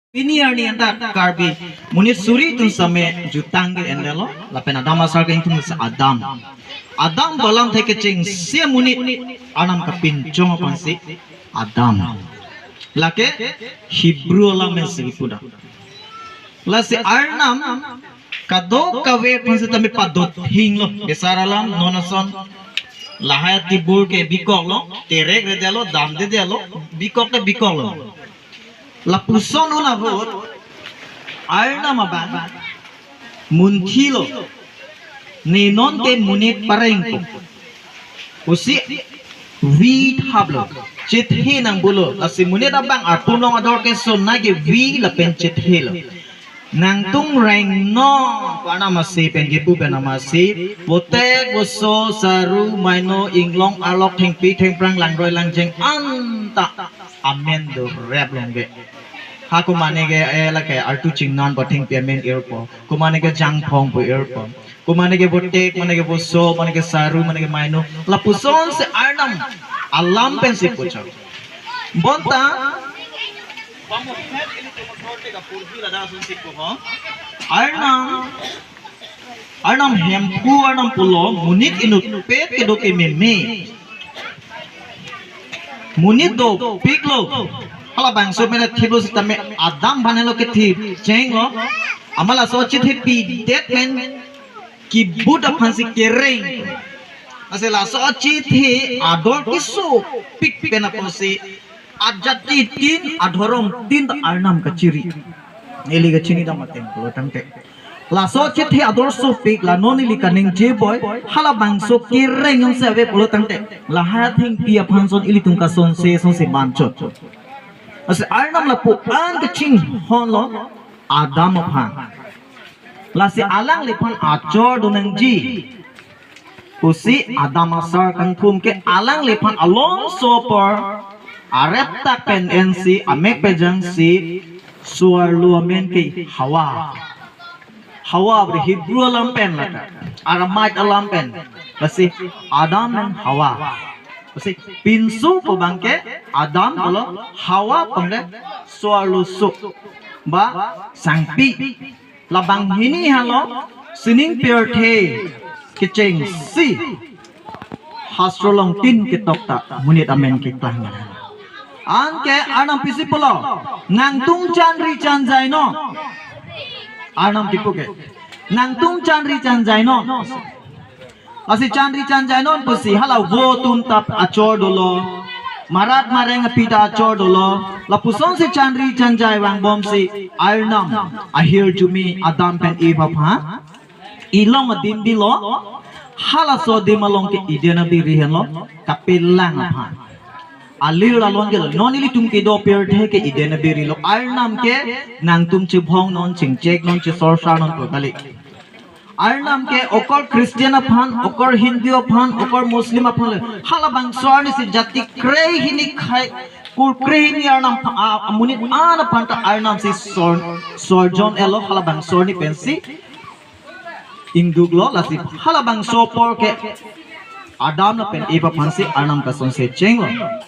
Ini arni anda karbi muni suri tun same jutang ke endelo lapen adam asal ke tun sa Adam balam theke ching sia muni anam ka pinchong pansi Adam lake Hebrew alam se puda lase arnam kado kawe pansi tami padot hinglo besaralam nonason lahayat tibur ke bikok lo terek redelo dam de delo bikok ke bikok lo lapuson una hot arna maba munthilo nenon ke munit parengko usi wheat hablo chithe nang bulo asi munit abang atunong ador ke sonna ke vi la pen chithelo nang tung reng no pana masi pengipu pena masi potek boso saru maino inglong alok thengpi thengprang langroi langjeng anta amen do rap longge ha kumane ge ela ke artu chingnan bathing payment airport kumane ge jangphong bu airport kumane ge botek mane ge boso mane ge saru mane ge maino lapuson se arnam alam pensi pucha bonta vamos hacer ele como sorte ka purgi lada sunsi ko ho arnam hempu arnam pulo munit inut pet ke do ke meme munit do piklo hala bangso mena thibo sistame adam banelo ke thib chenglo amala sochit he pi det men ki buda phansi kereng asela sochit he ador kisu pik pena posi ajati tin adhorom tin arnam ka ciri eli ga chini da maten lo tangte la sochit he ador so pik la nonili kaning je boy hala bangso kereng yong se ave lo tangte la ha thing pi phanson ili tung ka son se manchot As Arnam la po an ke ching hon lo Adam phan la si alang le phan achor donang ji usi Adam asar kan thum ke alang le phan along so por arep tak pen nc amek pejang si suar luamen ke hawa ber Hebrew alam pen lata Aramaic alam pen basi Adam dan Hawa Kasi pinsu po bangke Adam kalau Hawa pangge sualusuk ba sangpi labang hini halo sining pierte kiceng si hastrolong tin kitok ta munit amen kitlang anke anam pisi polo nang tung chandri chanjai no anam tipuke nang tung chandri chanjai no Asi chandri chanjainon pusi hala wo tun tap achor dolo marat mareng pita achor dolo lapuson si chandri chanjai wang bom si arnam ahir jumi adam pen eva pha ilong adim bilo hala so dimalong ke idena bi rihen lo kapilang pha alir along ke nonili tum ke do per the ke idena bi ri lo arnam ke nang tum chi bhong non ching chek non chi sor sa non ko kali Arnam ke okor Christian aphan okor Hindu aphan okor Muslim aphan hala bang sorni si jati krei hini khai kur krei hini arnam munit an aphan ta arnam si sorjon elo hala bang sorni pensi induglo lasi hala bang sopor ke Adam na pen eva phansi arnam ka sonse chenglo